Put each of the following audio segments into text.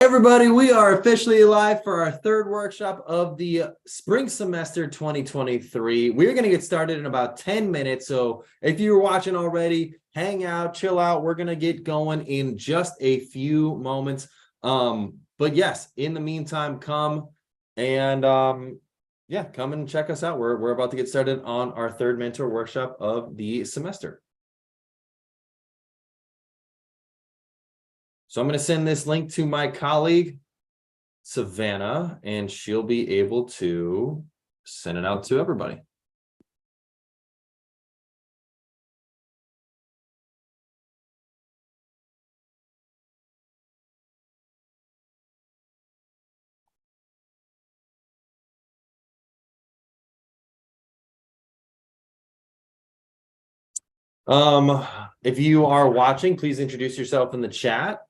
Everybody, we are officially live for our third workshop of the spring semester 2023. We're going to get started in about 10 minutes. So if you're watching already, hang out, chill out. We're going to get going in just a few moments. But yes, in the meantime, come and come and check us out. We're about to get started on our third mentor workshop of the semester. So I'm going to send this link to my colleague, Savannah, and she'll be able to send it out to everybody. If you are watching, please introduce yourself in the chat.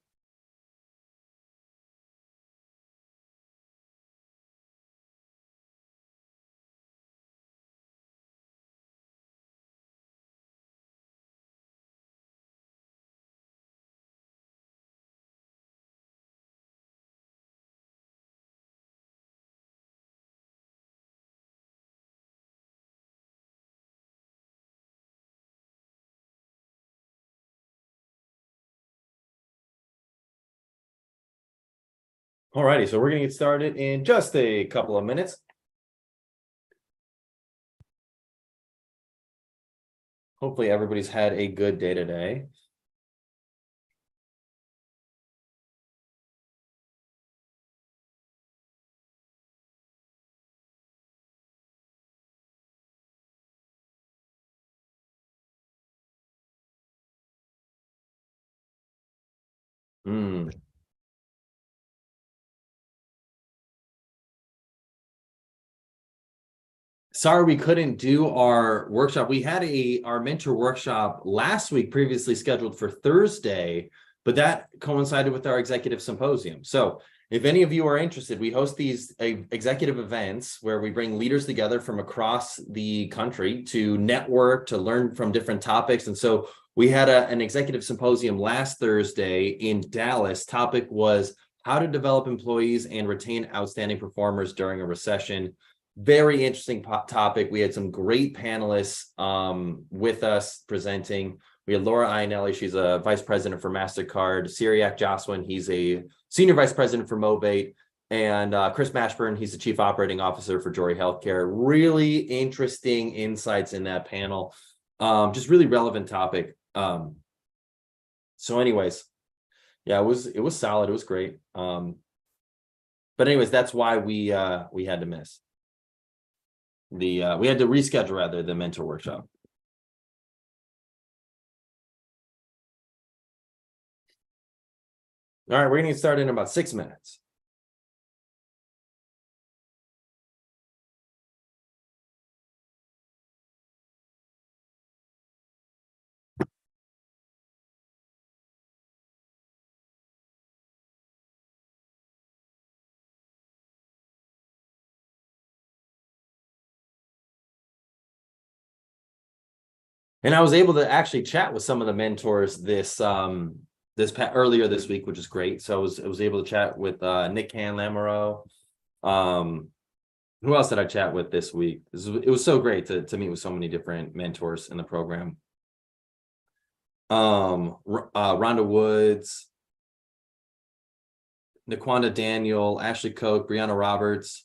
Alrighty, so we're going to get started in just a couple of minutes. Hopefully everybody's had a good day today. Sorry we couldn't do our workshop. We had our mentor workshop last week, previously scheduled for Thursday, but that coincided with our executive symposium. So if any of you are interested, we host these executive events where we bring leaders together from across the country to network, to learn from different topics. And so we had an executive symposium last Thursday in Dallas. Topic was how to develop employees and retain outstanding performers during a recession. Very interesting topic. We had some great panelists with us presenting. We had Laura Ionelli, she's a vice president for MasterCard. Cyriac Joswin, he's a senior vice president for Mobate. And Chris Mashburn, he's the chief operating officer for Jory Healthcare. Really interesting insights in that panel. Just really relevant topic. So anyways, yeah, it was solid. It was great. But anyways, that's why we had to miss. We had to reschedule rather the mentor workshop. All right, we're gonna get started in about 6 minutes. And I was able to actually chat with some of the mentors earlier this week, which is great. So I was able to chat with Nick Canlamero. Who else did I chat with this week? It was so great to meet with so many different mentors in the program. Rhonda Woods, Naquanda Daniel, Ashley Koch, Brianna Roberts.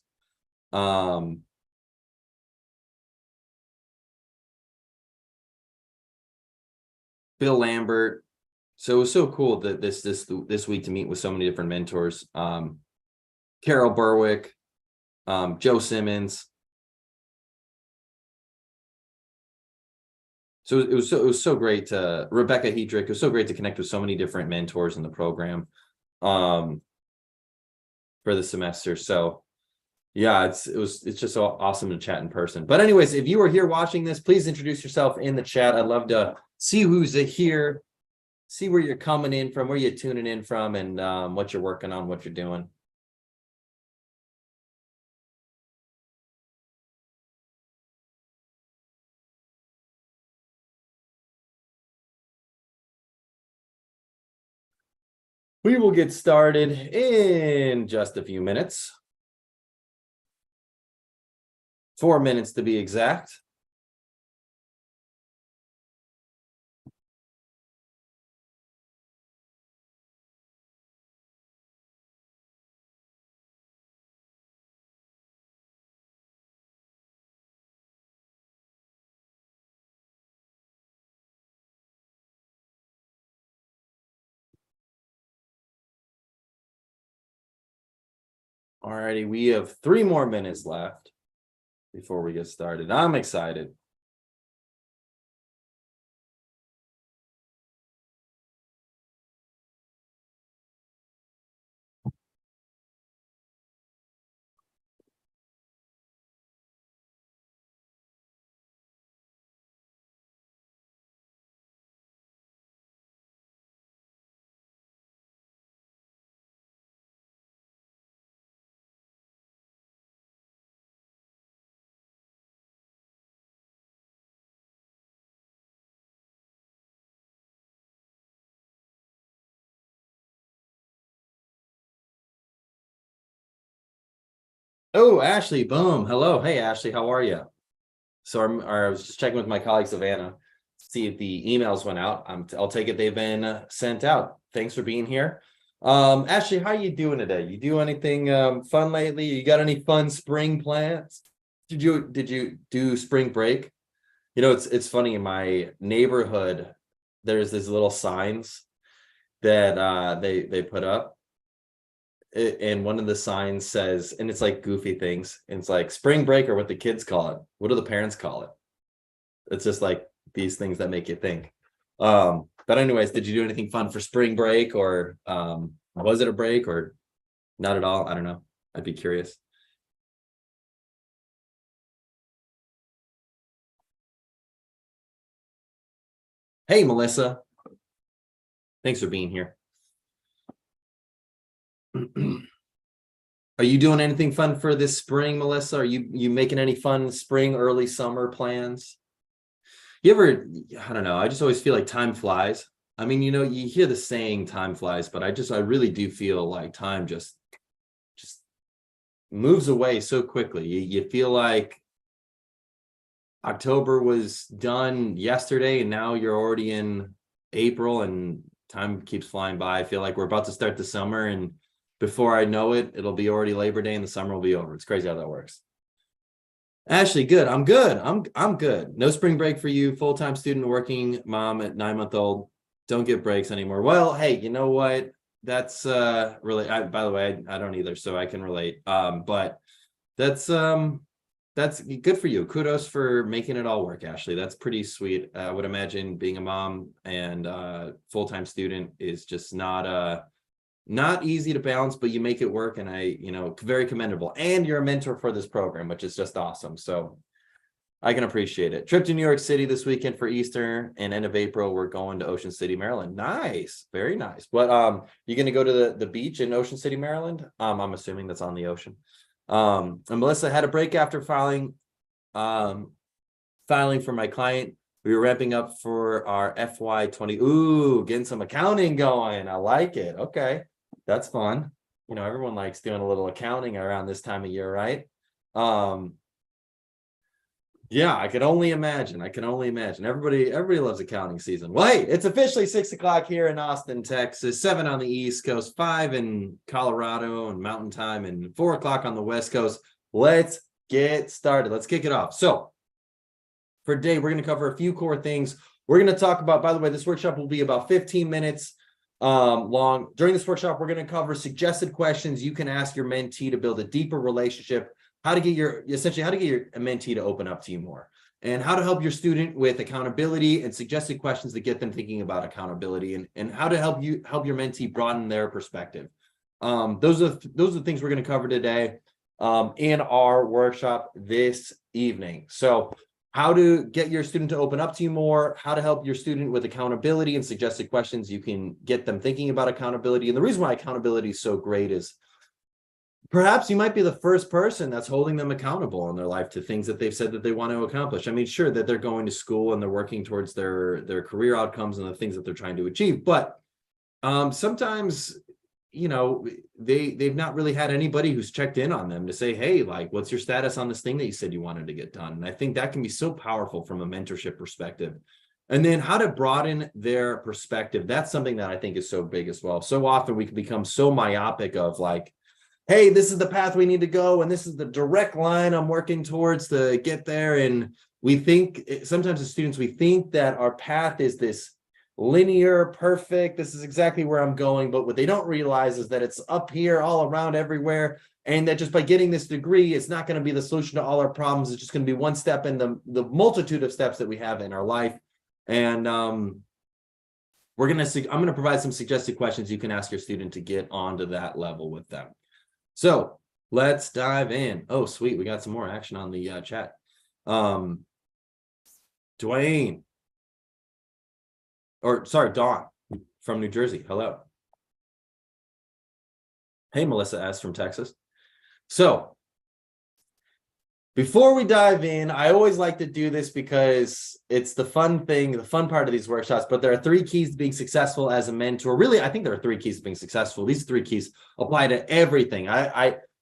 Bill Lambert. So it was so cool that this week to meet with so many different mentors. Carol Berwick, Joe Simmons. So it was so great to Rebecca Hedrick. It was so great to connect with so many different mentors in the program for the semester. So yeah, it's just so awesome to chat in person. But anyways, if you are here watching this, please introduce yourself in the chat. I'd love to see who's here, see where you're coming in from, where you're tuning in from, and what you're working on, what you're doing. We will get started in just a few minutes. 4 minutes to be exact. Alrighty, we have 3 more minutes left before we get started. I'm excited. Oh, Ashley, boom. Hello. Hey, Ashley, how are you? So I was just checking with my colleague Savannah, see if the emails went out. I'll take it they've been sent out. Thanks for being here. Ashley, how you doing today? You do anything fun lately? You got any fun spring plans? Did you do spring break? You know, it's funny in my neighborhood, there's these little signs that they put up. And one of the signs says, and it's like goofy things, and it's like spring break, or what the kids call it. What do the parents call it? It's just like these things that make you think. But anyways, did you do anything fun for spring break, or was it a break, or not at all? I don't know. I'd be curious. Hey, Melissa, thanks for being here. Are you doing anything fun for this spring, Melissa? Are you making any fun spring, early summer plans? You ever, I don't know, I just always feel like time flies. I mean, you know, you hear the saying time flies, but I really do feel like time just moves away so quickly. You feel like October was done yesterday and now you're already in April and time keeps flying by. I feel like we're about to start the summer, and before I know it, it'll be already Labor Day and the summer will be over. It's crazy how that works. Ashley, good. I'm good. I'm good. No spring break for you. Full-time student, working mom at 9-month-old. Don't get breaks anymore. Well, hey, you know what? That's really, by the way, I don't either, so I can relate. But that's good for you. Kudos for making it all work, Ashley. That's pretty sweet. I would imagine being a mom and full-time student is just not easy to balance, but you make it work, and very commendable. And you're a mentor for this program, which is just awesome. So I can appreciate it. Trip to New York City this weekend for Easter, and end of April we're going to Ocean City, Maryland. Nice, very nice. But you're gonna go to the beach in Ocean City, Maryland? I'm assuming that's on the ocean. And Melissa had a break after filing for my client. We were ramping up for our FY20. Ooh, getting some accounting going. I like it. Okay. That's fun. You know, everyone likes doing a little accounting around this time of year, right? Yeah, I can only imagine. Everybody loves accounting season. Well, hey, it's officially 6 o'clock here in Austin, Texas, 7 on the East Coast, 5 in Colorado and Mountain Time, and 4 o'clock on the West Coast. Let's get started. Let's kick it off. So for today, we're going to cover a few core things. We're going to talk about, by the way, this workshop will be about 15 minutes long. During this workshop, we're going to cover suggested questions you can ask your mentee to build a deeper relationship, how to get your mentee to open up to you more, and how to help your student with accountability and suggested questions that get them thinking about accountability, and how to help your mentee broaden their perspective. Those are the things we're going to cover today in our workshop this evening. So how to get your student to open up to you more, how to help your student with accountability and suggested questions you can get them thinking about accountability. And the reason why accountability is so great is perhaps you might be the first person that's holding them accountable in their life to things that they've said that they want to accomplish. I mean, sure that they're going to school and they're working towards their career outcomes and the things that they're trying to achieve, but sometimes they've not really had anybody who's checked in on them to say, hey, like, what's your status on this thing that you said you wanted to get done? And I think that can be so powerful from a mentorship perspective. And then how to broaden their perspective. That's something that I think is so big as well. So often we can become so myopic of like, hey, this is the path we need to go, and this is the direct line I'm working towards to get there. And we think, sometimes as students, we think that our path is this linear, perfect, this is exactly where I'm going. But what they don't realize is that it's up here, all around, everywhere. And that just by getting this degree, it's not going to be the solution to all our problems. It's just going to be one step in the multitude of steps that we have in our life. And I'm going to provide some suggested questions you can ask your student to get onto that level with them. So let's dive in. Oh, sweet. We got some more action on the chat. Dwayne, Dawn from New Jersey. Hello. Hey, Melissa S. from Texas. So before we dive in, I always like to do this because it's the fun part of these workshops, but there are 3 keys to being successful as a mentor. Really, I think there are 3 keys to being successful. These 3 keys apply to everything.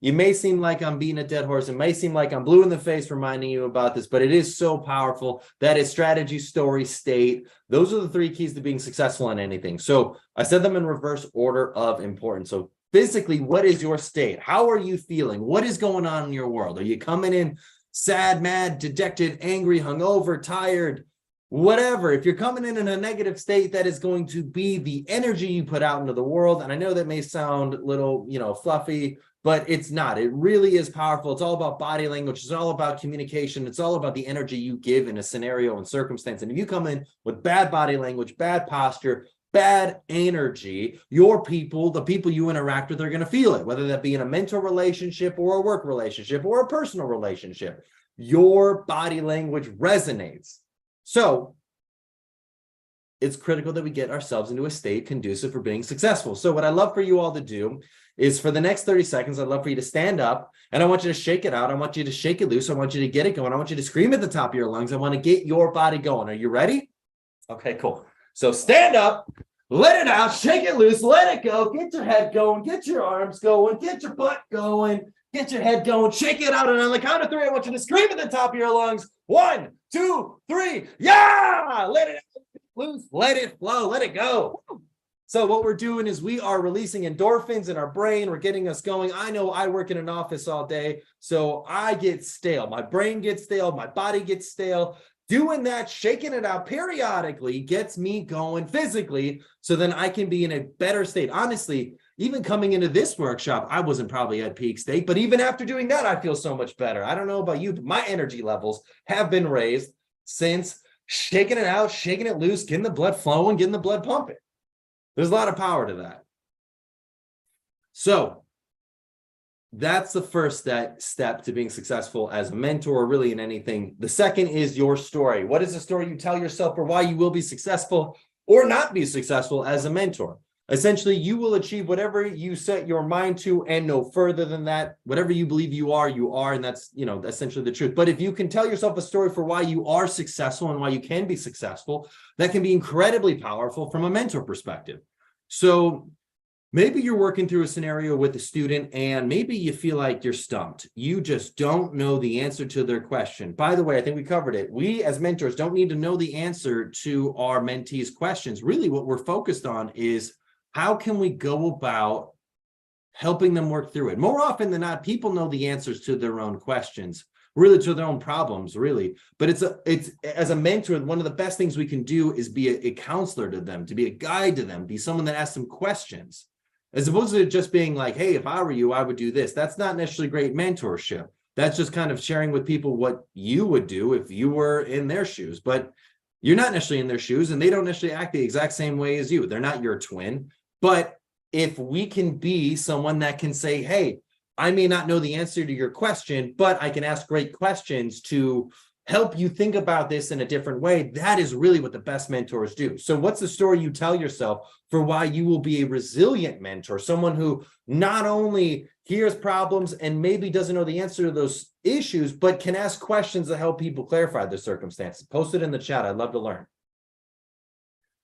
You may seem like I'm beating a dead horse. It may seem like I'm blue in the face reminding you about this, but it is so powerful. That is strategy, story, state. Those are the 3 keys to being successful in anything. So I said them in reverse order of importance. So physically, what is your state? How are you feeling? What is going on in your world? Are you coming in sad, mad, dejected, angry, hungover, tired, whatever? If you're coming in a negative state, that is going to be the energy you put out into the world. And I know that may sound a little, fluffy, but it's not. It really is powerful. It's all about body language. It's all about communication. It's all about the energy you give in a scenario and circumstance. And if you come in with bad body language, bad posture, bad energy, the people you interact with are going to feel it, whether that be in a mentor relationship or a work relationship or a personal relationship. Your body language resonates. So it's critical that we get ourselves into a state conducive for being successful. So what I love for you all to do is, for the next 30 seconds, I'd love for you to stand up, and I want you to shake it out. I want you to shake it loose. I want you to get it going. I want you to scream at the top of your lungs. I want to get your body going. Are you ready? Okay, cool. So stand up, let it out, shake it loose, let it go, get your head going, get your arms going, get your butt going, get your head going, shake it out. And on the count of 3, I want you to scream at the top of your lungs. 1, 2, 3. Yeah! Let it loose, let it flow, let it go. So what we're doing is we are releasing endorphins in our brain. We're getting us going. I know I work in an office all day, so I get stale. My brain gets stale. My body gets stale. Doing that, shaking it out periodically gets me going physically, so then I can be in a better state. Honestly, even coming into this workshop, I wasn't probably at peak state, but even after doing that, I feel so much better. I don't know about you, but my energy levels have been raised since shaking it out, shaking it loose, getting the blood flowing, getting the blood pumping. There's a lot of power to that. So that's the first step to being successful as a mentor, or really in anything. The second is your story. What is the story you tell yourself for why you will be successful or not be successful as a mentor? Essentially, you will achieve whatever you set your mind to and no further than that. Whatever you believe you are, and that's, essentially the truth. But if you can tell yourself a story for why you are successful and why you can be successful, that can be incredibly powerful from a mentor perspective. So maybe you're working through a scenario with a student and maybe you feel like you're stumped. You just don't know the answer to their question. By the way, I think we covered it. We as mentors don't need to know the answer to our mentees' questions. Really, what we're focused on is how can we go about helping them work through it? More often than not, people know the answers to their own questions, really to their own problems, really. But it's as a mentor, one of the best things we can do is be a counselor to them, to be a guide to them, be someone that asks them questions. As opposed to just being like, hey, if I were you, I would do this. That's not necessarily great mentorship. That's just kind of sharing with people what you would do if you were in their shoes. But you're not necessarily in their shoes, and they don't necessarily act the exact same way as you. They're not your twin. But if we can be someone that can say, hey, I may not know the answer to your question, but I can ask great questions to help you think about this in a different way. That is really what the best mentors do. So what's the story you tell yourself for why you will be a resilient mentor, someone who not only hears problems and maybe doesn't know the answer to those issues, but can ask questions that help people clarify their circumstances? Post it in the chat. I'd love to learn.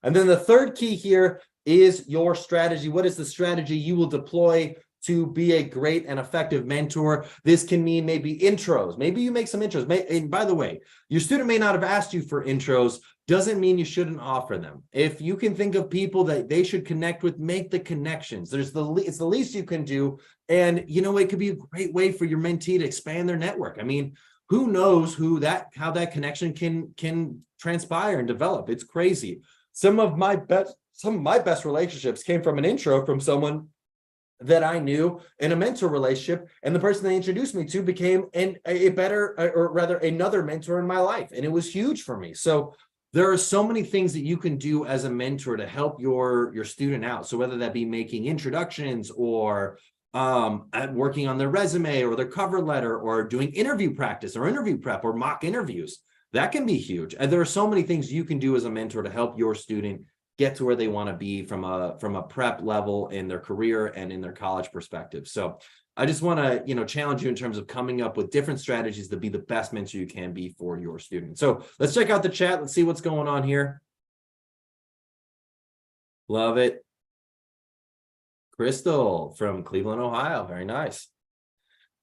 And then the third key here is your strategy. What is the strategy you will deploy to be a great and effective mentor? This can mean maybe intros. Maybe you make some intros. And by the way, your student may not have asked you for intros. Doesn't mean you shouldn't offer them. If you can think of people that they should connect with, make the connections. It's the least you can do. And it could be a great way for your mentee to expand their network. I mean, who knows how that connection can transpire and develop. It's crazy. Some of my best relationships came from an intro from someone that I knew in a mentor relationship, and the person they introduced me to became another mentor in my life, and it was huge for me. So there are so many things that you can do as a mentor to help your student out. So whether that be making introductions or working on their resume or their cover letter or doing interview practice or interview prep or mock interviews, that can be huge. And there are so many things you can do as a mentor to help your student get to where they want to be from a prep level in their career and in their college perspective. So I just want to, challenge you in terms of coming up with different strategies to be the best mentor you can be for your students. So let's check out the chat. Let's see what's going on here. Love it. Crystal from Cleveland, Ohio. Very nice.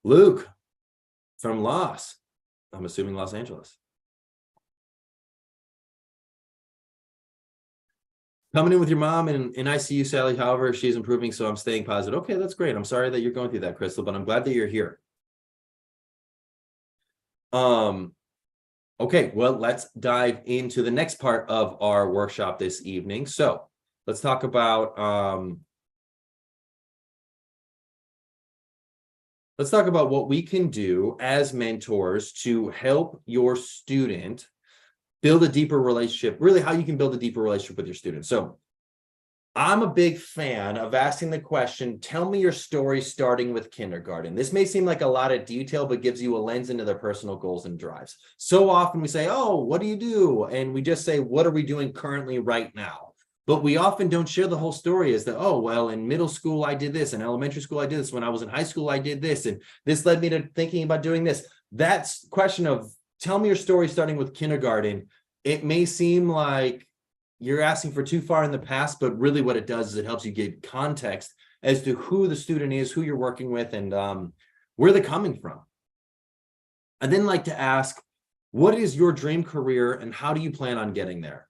Luke from I'm assuming Los Angeles. Coming in with your mom in ICU, Sally. However, she's improving, so I'm staying positive. Okay, that's great. I'm sorry that you're going through that, Crystal, but I'm glad that you're here. Okay, well, let's dive into the next part of our workshop this evening. So let's talk about what we can do as mentors to help your student build a deeper relationship, really how you can build a deeper relationship with your students. So I'm a big fan of asking the question, tell me your story starting with kindergarten. This may seem like a lot of detail, but gives you a lens into their personal goals and drives. So often we say, oh, what do you do? And we just say, what are we doing currently right now? But we often don't share the whole story as that, oh, well, in middle school, I did this. In elementary school, I did this. When I was in high school, I did this. And this led me to thinking about doing this. That's question of tell me your story starting with kindergarten. It may seem like you're asking for too far in the past, but really what it does is it helps you get context as to who the student is, who you're working with, and where they're coming from. I then like to ask, what is your dream career and how do you plan on getting there?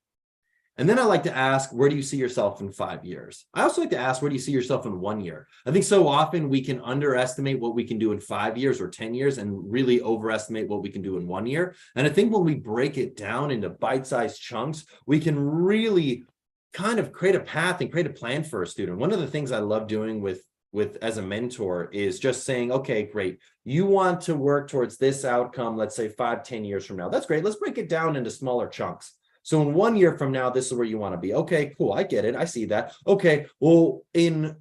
And then I like to ask, where do you see yourself in 5 years? I also like to ask, where do you see yourself in 1 year? I think so often we can underestimate what we can do in 5 years or 10 years and really overestimate what we can do in 1 year. And I think when we break it down into bite-sized chunks, we can really kind of create a path and create a plan for a student. One of the things I love doing with as a mentor is just saying, okay, great. You want to work towards this outcome, let's say 5-10 years from now. That's great. Let's break it down into smaller chunks. So in 1 year from now, this is where you want to be. Okay, cool. I get it. I see that. Okay, well, in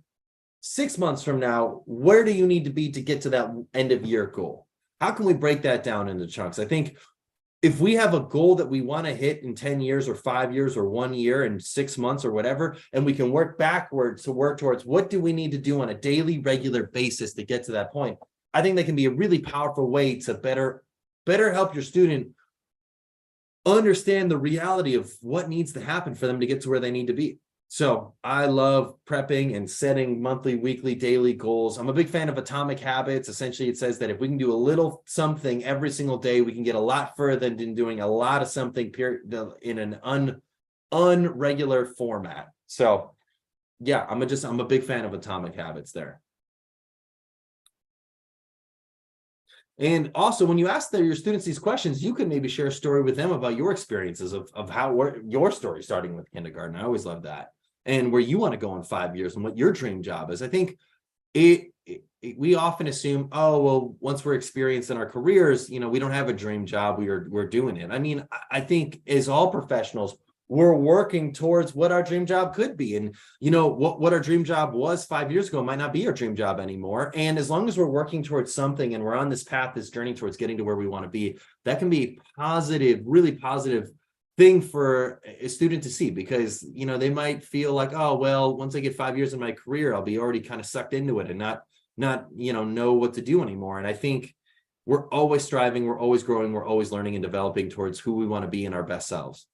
6 months from now, where do you need to be to get to that end of year goal? How can we break that down into chunks? I think if we have a goal that we want to hit in 10 years or 5 years or 1 year and 6 months or whatever, and we can work backwards to work towards what do we need to do on a daily, regular basis to get to that point, I think that can be a really powerful way to better help your student understand the reality of what needs to happen for them to get to where they need to be. So I love prepping and setting monthly, weekly, daily goals. I'm a big fan of Atomic Habits. Essentially, it says that if we can do a little something every single day, we can get a lot further than doing a lot of something in an unregular format. So yeah, I'm a big fan of Atomic Habits there. And also, when you ask your students these questions, you can maybe share a story with them about your experiences of how your story starting with kindergarten. I always love that. And where you want to go in 5 years and what your dream job is. I think we often assume, oh, well, once we're experienced in our careers, we don't have a dream job. We're doing it. I mean, I think as all professionals, we're working towards what our dream job could be. And, what our dream job was 5 years ago might not be our dream job anymore. And as long as we're working towards something and we're on this path, this journey towards getting to where we want to be, that can be positive, really positive thing for a student to see, because, they might feel like, oh, well, once I get 5 years in my career, I'll be already kind of sucked into it and not know what to do anymore. And I think we're always striving, we're always growing, we're always learning and developing towards who we want to be in our best selves.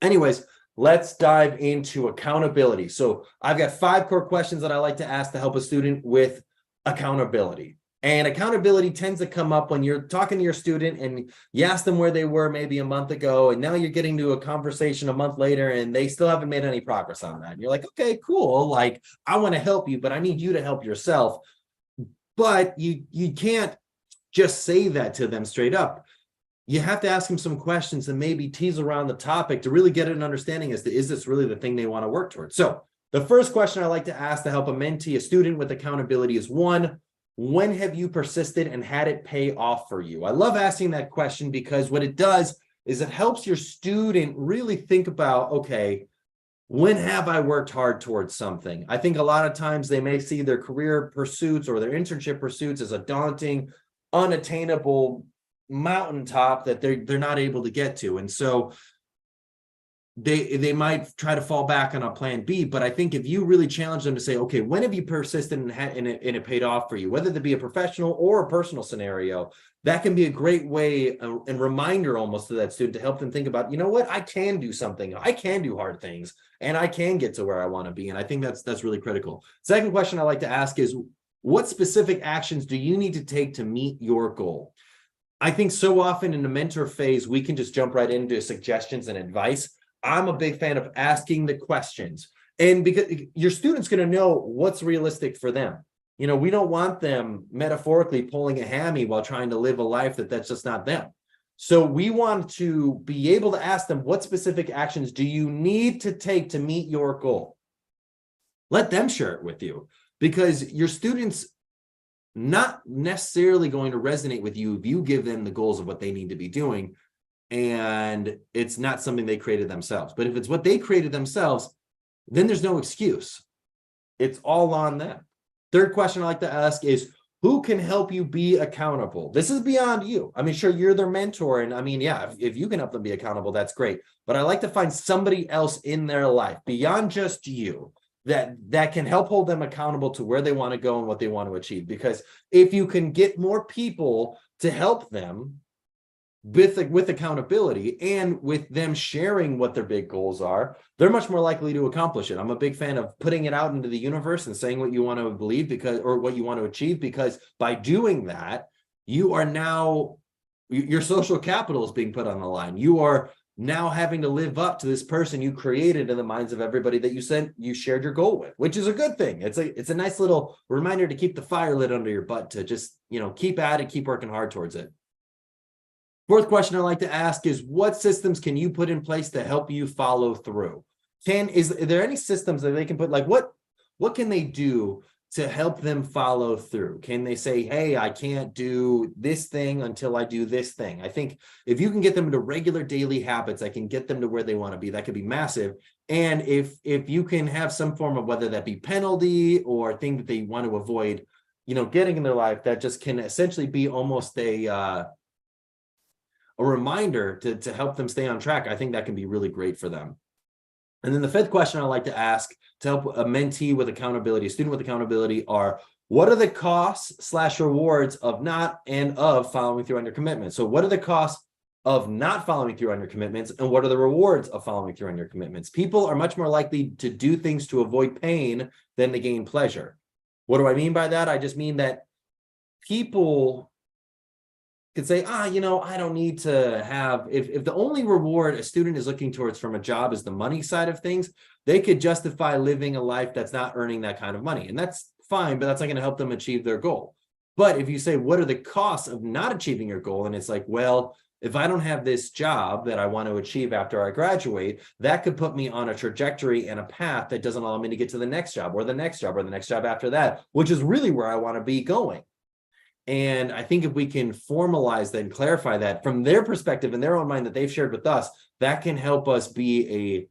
Anyways, let's dive into accountability. So I've got 5 core questions that I like to ask to help a student with accountability. And accountability tends to come up when you're talking to your student and you ask them where they were maybe a month ago, and now you're getting to a conversation a month later and they still haven't made any progress on that. And you're like, okay, cool. Like, I want to help you, but I need you to help yourself. But you can't just say that to them straight up. You have to ask them some questions and maybe tease around the topic to really get an understanding as to, is this really the thing they want to work towards? So the first question I like to ask to help a mentee, a student with accountability is 1, when have you persisted and had it pay off for you? I love asking that question because what it does is it helps your student really think about, okay, when have I worked hard towards something? I think a lot of times they may see their career pursuits or their internship pursuits as a daunting, unattainable mountaintop that they're not able to get to. And so they might try to fall back on a plan B, but I think if you really challenge them to say, okay, when have you persisted and it paid off for you, whether that be a professional or a personal scenario, that can be a great way and reminder almost to that student to help them think about, you know what, I can do something, I can do hard things, and I can get to where I want to be. And I think that's really critical. Second question I like to ask is, what specific actions do you need to take to meet your goal? I think so often in the mentor phase, we can just jump right into suggestions and advice. I'm a big fan of asking the questions, and because your student's going to know what's realistic for them. You know, we don't want them metaphorically pulling a hammy while trying to live a life that's just not them. So we want to be able to ask them, what specific actions do you need to take to meet your goal? Let them share it with you, because your students not necessarily going to resonate with you if you give them the goals of what they need to be doing and it's not something they created themselves. But if it's what they created themselves, then there's no excuse. It's all on them. Third question I like to ask is, who can help you be accountable? This is beyond you. I mean, sure, you're their mentor. And I mean, yeah, if you can help them be accountable, that's great. But I like to find somebody else in their life beyond just you that can help hold them accountable to where they want to go and what they want to achieve. Because if you can get more people to help them with accountability and with them sharing what their big goals are, they're much more likely to accomplish it. I'm a big fan of putting it out into the universe and saying what you want to believe or what you want to achieve, because by doing that, you are now, your social capital is being put on the line. You are now having to live up to this person you created in the minds of everybody that you shared your goal with, which is a good thing. It's a nice little reminder to keep the fire lit under your butt, to just, keep at it, keep working hard towards it. Fourth question I like to ask is, what systems can you put in place to help you follow through? Is there any systems that they can put, like what can they do to help them follow through? Can they say, hey, I can't do this thing until I do this thing? I think if you can get them into regular daily habits, I can get them to where they want to be. That could be massive. And if you can have some form of, whether that be penalty or thing that they want to avoid, getting in their life, that just can essentially be almost a reminder to help them stay on track, I think that can be really great for them. And then the fifth question I like to ask to help a mentee with accountability, a student with accountability, are, what are the costs / rewards of not and of following through on your commitments? So what are the costs of not following through on your commitments, and what are the rewards of following through on your commitments? People are much more likely to do things to avoid pain than to gain pleasure. What do I mean by that? I just mean that people could say, I don't need to have, if the only reward a student is looking towards from a job is the money side of things, they could justify living a life that's not earning that kind of money. And that's fine, but that's not going to help them achieve their goal. But if you say, what are the costs of not achieving your goal? And it's like, well, if I don't have this job that I want to achieve after I graduate, that could put me on a trajectory and a path that doesn't allow me to get to the next job or the next job or the next job after that, which is really where I want to be going. And I think if we can formalize that and clarify that from their perspective in their own mind that they've shared with us, that can help us be a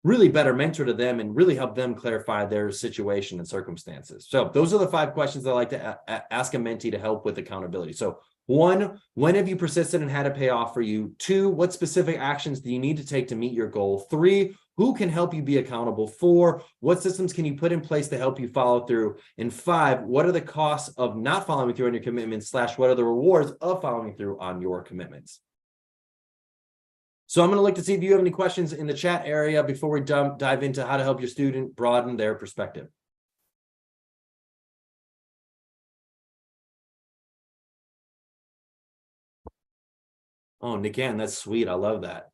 really better mentor to them and really help them clarify their situation and circumstances. So those are the 5 questions I like to ask a mentee to help with accountability. So 1, when have you persisted and had it pay off for you? 2, what specific actions do you need to take to meet your goal? 3, who can help you be accountable? 4, what systems can you put in place to help you follow through? And 5, what are the costs of not following through on your commitments / what are the rewards of following through on your commitments? So I'm going to look to see if you have any questions in the chat area before we dive into how to help your student broaden their perspective. Oh, Nikan, that's sweet. I love that.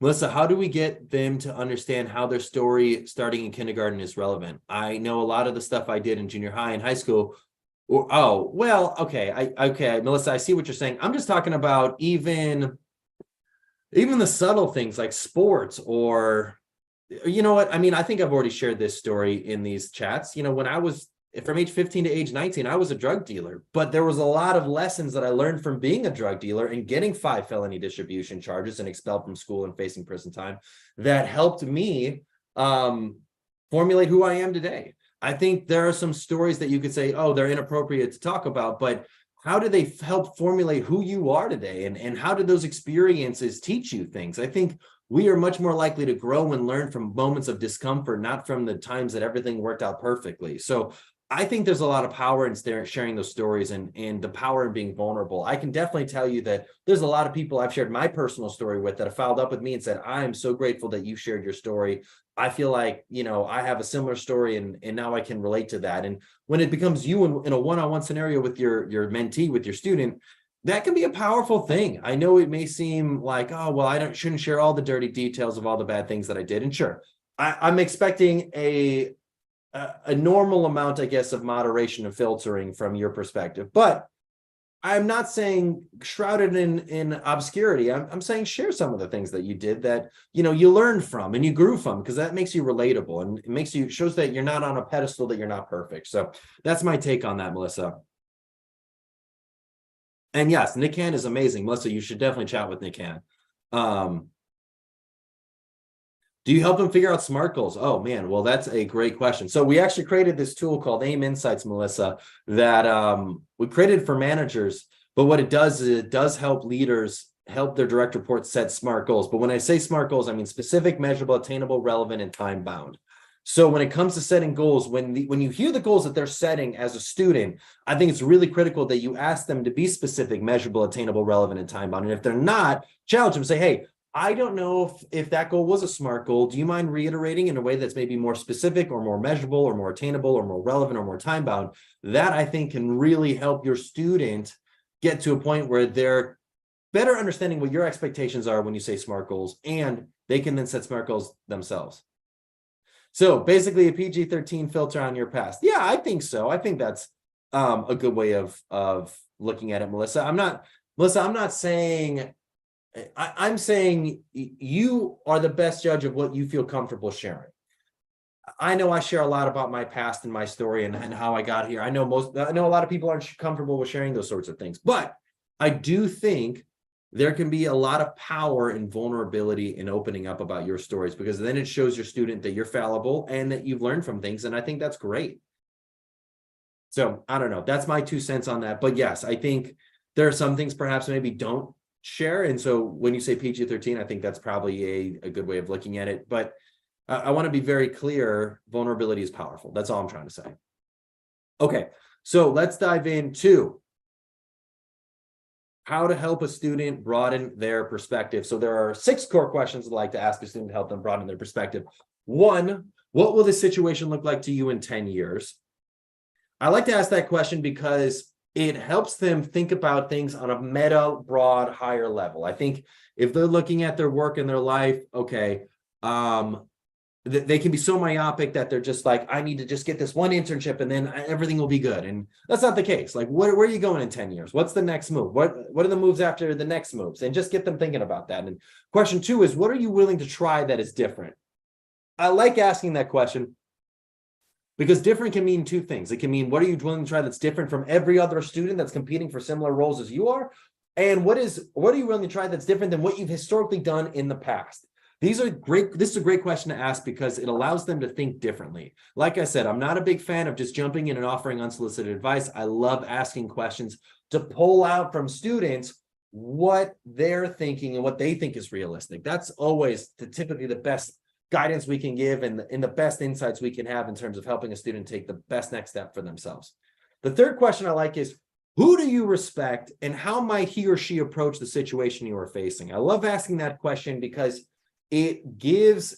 Melissa, how do we get them to understand how their story starting in kindergarten is relevant? I know a lot of the stuff I did in junior high and high school. Oh, well, okay. Okay, Melissa, I see what you're saying. I'm just talking about even the subtle things like sports, or you know what? I mean, I think I've already shared this story in these chats. You know, when I was from age 15 to age 19, I was a drug dealer, but there was a lot of lessons that I learned from being a drug dealer and getting 5 felony distribution charges and expelled from school and facing prison time that helped me formulate who I am today. I think there are some stories that you could say, oh, they're inappropriate to talk about, but how do they help formulate who you are today? And how did those experiences teach you things? I think we are much more likely to grow and learn from moments of discomfort, not from the times that everything worked out perfectly. So I think there's a lot of power in sharing those stories and the power in being vulnerable. I can definitely tell you that there's a lot of people I've shared my personal story with that have followed up with me and said, I am so grateful that you shared your story. I feel like, you know, I have a similar story and now I can relate to that. And when it becomes you in a one-on-one scenario with your mentee, with your student, that can be a powerful thing. I know it may seem like, oh, well, I shouldn't share all the dirty details of all the bad things that I did. And sure, I'm expecting a normal amount, I guess, of moderation and filtering from your perspective. But I'm not saying shrouded in obscurity. I'm saying share some of the things that you did that, you know, you learned from and you grew from, because that makes you relatable and it shows that you're not on a pedestal, that you're not perfect. So that's my take on that, Melissa. And yes, Nikan is amazing. Melissa, you should definitely chat with Nikan. Do you help them figure out SMART goals? Oh man, well, that's a great question. So we actually created this tool called AIM Insights, Melissa, that we created for managers. But what it does is it does help leaders help their direct reports set SMART goals. But when I say SMART goals, I mean specific, measurable, attainable, relevant, and time bound. So when it comes to setting goals, when you hear the goals that they're setting as a student, I think it's really critical that you ask them to be specific, measurable, attainable, relevant, and time bound. And if they're not, challenge them, say, hey, I don't know if that goal was a SMART goal. Do you mind reiterating in a way that's maybe more specific or more measurable or more attainable or more relevant or more time bound? That I think can really help your student get to a point where they're better understanding what your expectations are when you say SMART goals, and they can then set SMART goals themselves. So basically a PG-13 filter on your past. Yeah, I think so. I think that's a good way of looking at it, Melissa. I'm not saying, I'm saying you are the best judge of what you feel comfortable sharing. I know I share a lot about my past and my story and how I got here. I know a lot of people aren't comfortable with sharing those sorts of things, but I do think there can be a lot of power and vulnerability in opening up about your stories, because then it shows your student that you're fallible and that you've learned from things. And I think that's great. So I don't know. That's my 2 cents on that. But yes, I think there are some things perhaps maybe don't share. And so when you say PG-13, I think that's probably a good way of looking at it. But I want to be very clear. Vulnerability is powerful. That's all I'm trying to say. Okay, so let's dive into how to help a student broaden their perspective. So there are 6 core questions I'd like to ask a student to help them broaden their perspective. 1, what will this situation look like to you in 10 years? I like to ask that question because it helps them think about things on a meta, broad, higher level. I think if they're looking at their work and their life, okay, they can be so myopic that they're just like, I need to just get this one internship and then everything will be good. And that's not the case. Like, where are you going in 10 years? What's the next move? What are the moves after the next moves? And just get them thinking about that. And question 2 is, what are you willing to try that is different? I like asking that question because different can mean 2 things. It can mean, what are you willing to try that's different from every other student that's competing for similar roles as you are? And what are you willing to try that's different than what you've historically done in the past? This is a great question to ask because it allows them to think differently. Like I said, I'm not a big fan of just jumping in and offering unsolicited advice. I love asking questions to pull out from students what they're thinking and what they think is realistic. That's always typically the best guidance we can give and the best insights we can have in terms of helping a student take the best next step for themselves. The third question I like is, Who do you respect, and how might he or she approach the situation you are facing? I love asking that question because it gives,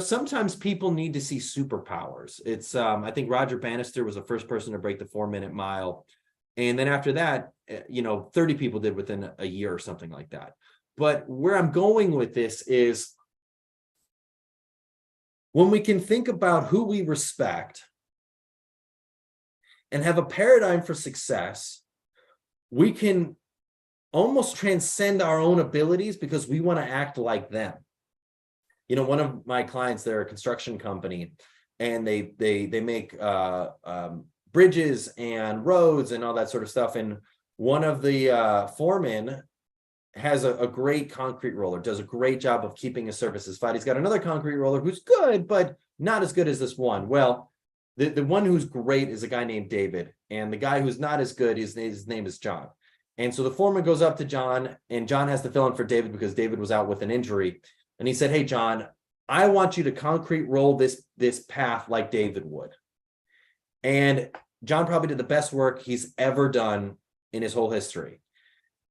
sometimes people need to see superpowers. It's, I think Roger Bannister was the first person to break the 4-minute mile. And then after that, 30 people did within a year or something like that. But where I'm going with this is when we can think about who we respect and have a paradigm for success, we can almost transcend our own abilities because we want to act like them. One of my clients, they're a construction company, and they make bridges and roads and all that sort of stuff. And one of the foremen has a great concrete roller, does a great job of keeping his surfaces flat. He's got another concrete roller who's good, but not as good as this one. Well, the one who's great is a guy named David, and the guy who's not as good, his name is John. And so the foreman goes up to John, and John has to fill in for David because David was out with an injury. And he said, "Hey, John, I want you to concrete roll this path like David would." And John probably did the best work he's ever done in his whole history.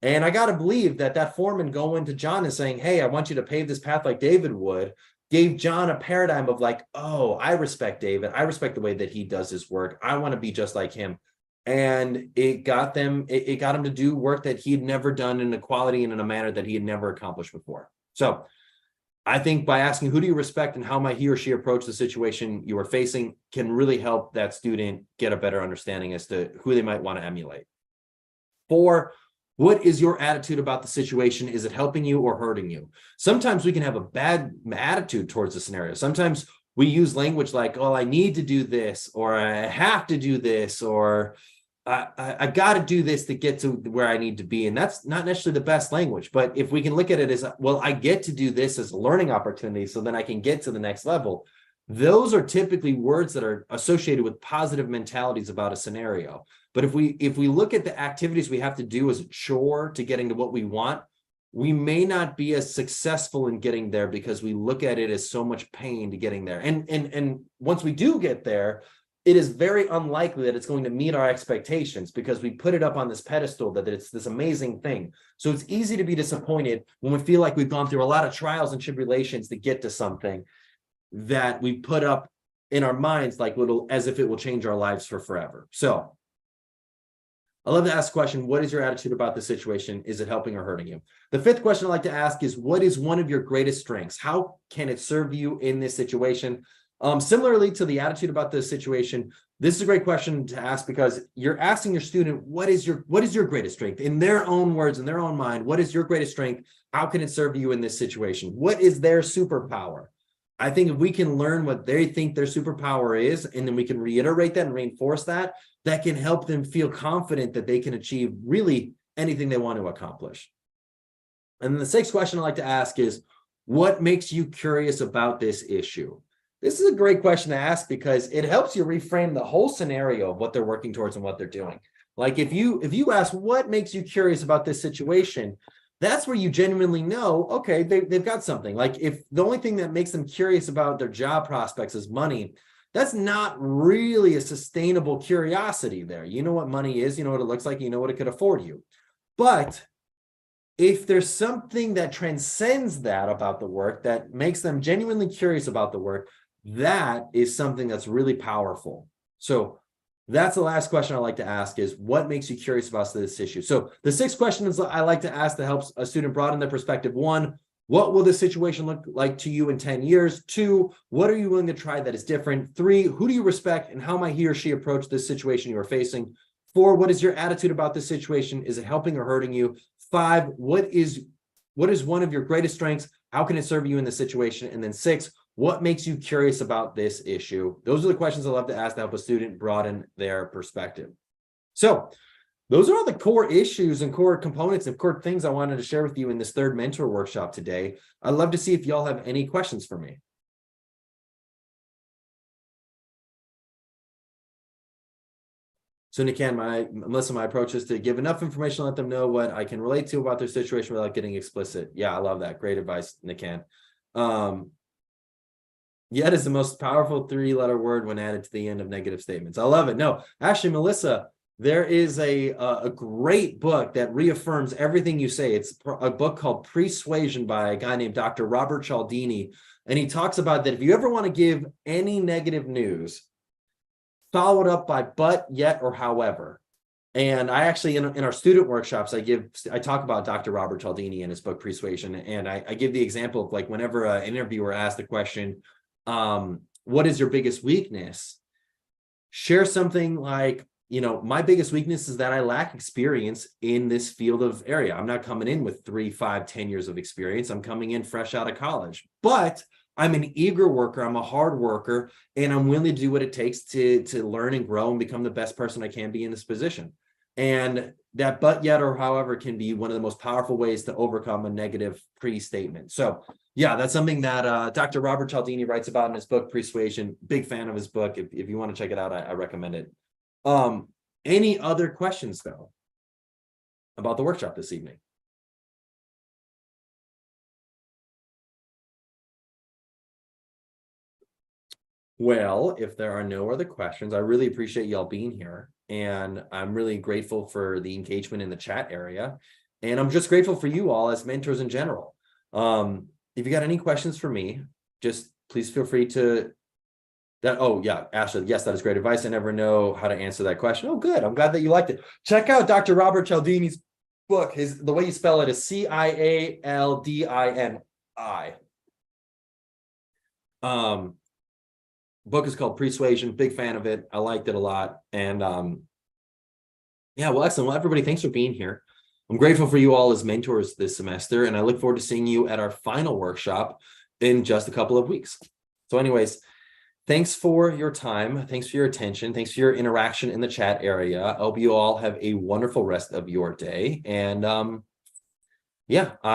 And I got to believe that foreman going to John and saying, "Hey, I want you to pave this path like David would," gave John a paradigm of like, "Oh, I respect David. I respect the way that he does his work. I want to be just like him." And it got him to do work that he had never done in a quality and in a manner that he had never accomplished before. So I think by asking who do you respect and how might he or she approach the situation you are facing can really help that student get a better understanding as to who they might want to emulate. 4, what is your attitude about the situation? Is it helping you or hurting you? Sometimes we can have a bad attitude towards the scenario. Sometimes we use language like, "Oh, I need to do this," or "I have to do this," or I got to do this to get to where I need to be. And that's not necessarily the best language. But if we can look at it as, well, I get to do this as a learning opportunity so then I can get to the next level. Those are typically words that are associated with positive mentalities about a scenario. But if we look at the activities we have to do as a chore to getting to what we want, we may not be as successful in getting there because we look at it as so much pain to getting there. And once we do get there, it is very unlikely that it's going to meet our expectations because we put it up on this pedestal that it's this amazing thing. So it's easy to be disappointed when we feel like we've gone through a lot of trials and tribulations to get to something that we put up in our minds like as if it will change our lives for forever. So I love to ask the question, what is your attitude about the situation? Is it helping or hurting you? The 5th question I like to ask is, what is one of your greatest strengths? How can it serve you in this situation? Similarly to the attitude about the situation, this is a great question to ask because you're asking your student, what is your greatest strength? In their own words, in their own mind, what is your greatest strength? How can it serve you in this situation? What is their superpower? I think if we can learn what they think their superpower is, and then we can reiterate that and reinforce that, that can help them feel confident that they can achieve really anything they want to accomplish. And then the 6th question I like to ask is, what makes you curious about this issue? This is a great question to ask because it helps you reframe the whole scenario of what they're working towards and what they're doing. Like if you ask, what makes you curious about this situation? That's where you genuinely know, okay, they've got something. Like if the only thing that makes them curious about their job prospects is money, that's not really a sustainable curiosity there. You know what money is, you know what it looks like, you know what it could afford you. But if there's something that transcends that about the work that makes them genuinely curious about the work, that is something that's really powerful. So that's the last question I like to ask is, what makes you curious about this issue? So the 6 questions I like to ask that helps a student broaden their perspective. 1, what will this situation look like to you in 10 years? 2, what are you willing to try that is different? 3, who do you respect and how might he or she approach this situation you are facing? 4, what is your attitude about this situation? Is it helping or hurting you? 5, what is one of your greatest strengths? How can it serve you in this situation? And then 6, what makes you curious about this issue? Those are the questions I love to ask to help a student broaden their perspective. So those are all the core issues and core components and core things I wanted to share with you in this 3rd mentor workshop today. I'd love to see if y'all have any questions for me. So Nikan, Melissa, my approach is to give enough information, let them know what I can relate to about their situation without getting explicit. Yeah, I love that. Great advice, Nikan. Yet is the most powerful 3-letter word when added to the end of negative statements. I love it. No, actually, Melissa, there is a great book that reaffirms everything you say. It's a book called Persuasion by a guy named Dr. Robert Cialdini. And he talks about that if you ever want to give any negative news, follow it up by but, yet, or however. And I actually, in our student workshops, I talk about Dr. Robert Cialdini and his book Persuasion. And I give the example of, like, whenever an interviewer asks the question, what is your biggest weakness? Share something like, my biggest weakness is that I lack experience in this field of area. I'm not coming in with 3, 5, 10 years of experience. I'm coming in fresh out of college, but I'm an eager worker. I'm a hard worker, and I'm willing to do what it takes to learn and grow and become the best person I can be in this position. And that but, yet, or however can be one of the most powerful ways to overcome a negative pre-statement. So yeah, that's something that Dr. Robert Cialdini writes about in his book, Persuasion. Big fan of his book. If you want to check it out, I recommend it. Any other questions, though, about the workshop this evening? Well, if there are no other questions, I really appreciate y'all being here. And I'm really grateful for the engagement in the chat area. And I'm just grateful for you all as mentors in general. If you got any questions for me, just please feel free to oh yeah, Ashley, yes, that is great advice. I never know how to answer that question. Oh, good. I'm glad that you liked it. Check out Dr. Robert Cialdini's book. The way you spell it is Cialdini. Book is called Persuasion. Big fan of it. I liked it a lot. And yeah, well, excellent. Well, everybody, thanks for being here. I'm grateful for you all as mentors this semester, and I look forward to seeing you at our final workshop in just a couple of weeks. So anyways, thanks for your time. Thanks for your attention. Thanks for your interaction in the chat area. I hope you all have a wonderful rest of your day. And yeah.